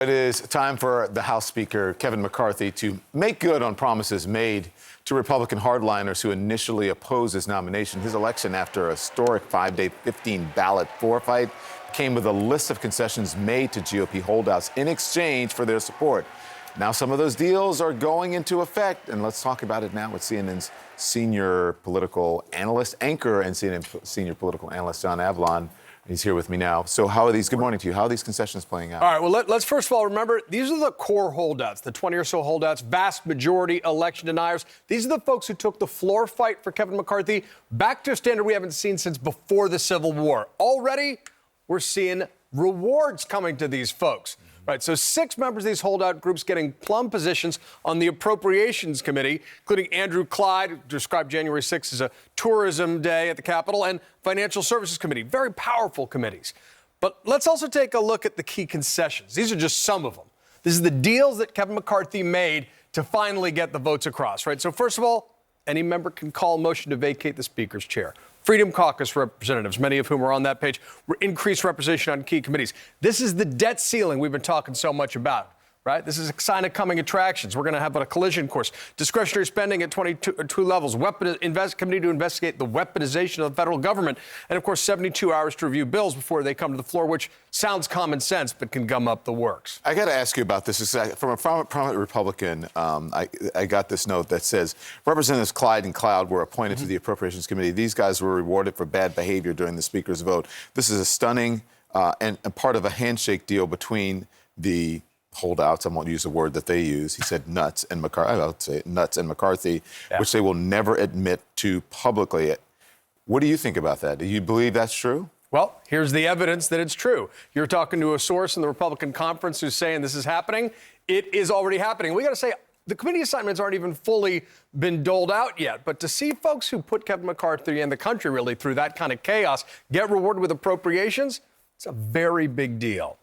It is time for the House Speaker, Kevin McCarthy, to make good on promises made to Republican hardliners who initially opposed his nomination. His election after a historic 5-day, 15-ballot floor fight came with a list of concessions made to GOP holdouts in exchange for their support. Now some of those deals are going into effect, and let's talk about it now with CNN's senior political analyst, anchor and CNN senior political analyst, John Avlon. He's here with me now. So good morning to you. How are these concessions playing out? All right, well, let's first of all remember, these are the core holdouts, the 20 or so holdouts, vast majority election deniers. These are the folks who took the floor fight for Kevin McCarthy back to a standard we haven't seen since before the Civil War. Already, we're seeing rewards coming to these folks. Right, so 6 members of these holdout groups getting plum positions on the Appropriations Committee, including Andrew Clyde, who described January 6th as a tourism day at the Capitol, and Financial Services Committee. Very powerful committees. But let's also take a look at the key concessions. These are just some of them. This is the deals that Kevin McCarthy made to finally get the votes across, right? So first of all, any member can call a motion to vacate the Speaker's chair. Freedom Caucus representatives, many of whom are on that page, increased representation on key committees. This is the debt ceiling we've been talking so much about, right? This is a sign of coming attractions. We're going to have a collision course. Discretionary spending at 22 levels. Committee to investigate the weaponization of the federal government. And, of course, 72 hours to review bills before they come to the floor, which sounds common sense but can gum up the works. I got to ask you about this. From a prominent Republican, I got this note that says, Representatives Clyde and Cloud were appointed to the Appropriations Committee. These guys were rewarded for bad behavior during the Speaker's vote. This is a stunning and a part of a handshake deal between the holdouts. I won't use the word that they use. He said nuts and McCarthy. I would say nuts and McCarthy, which they will never admit to publicly. What do you think about that? Do you believe that's true? Well, here's the evidence that it's true. You're talking to a source in the Republican conference who's saying this is happening. It is already happening. We got to say, the committee assignments aren't even fully been doled out yet. But to see folks who put Kevin McCarthy and the country really through that kind of chaos get rewarded with appropriations, it's a very big deal.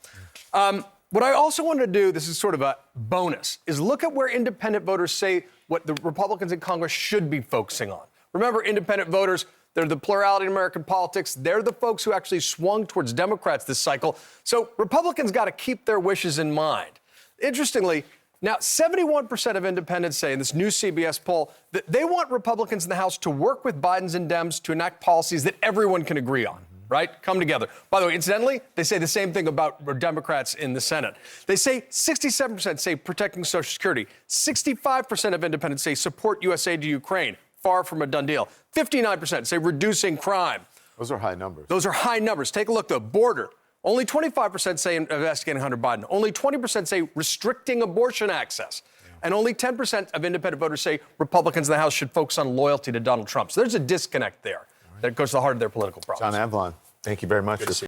What I also wanted to do, this is sort of a bonus, is look at where independent voters say what the Republicans in Congress should be focusing on. Remember, independent voters, they're the plurality in American politics. They're the folks who actually swung towards Democrats this cycle. So Republicans got to keep their wishes in mind. Interestingly, now 71% of independents say in this new CBS poll that they want Republicans in the House to work with Biden's and Dems to enact policies that everyone can agree on. Right? Come together. By the way, incidentally, they say the same thing about Democrats in the Senate. They say 67% say protecting Social Security. 65% of independents say support U.S. aid to Ukraine. Far from a done deal. 59% say reducing crime. Those are high numbers. Those are high numbers. Take a look, the border. Only 25% say investigating Hunter Biden. Only 20% say restricting abortion access. And only 10% of independent voters say Republicans in the House should focus on loyalty to Donald Trump. So there's a disconnect there. That goes to the heart of their political problems. John Avlon, thank you very much.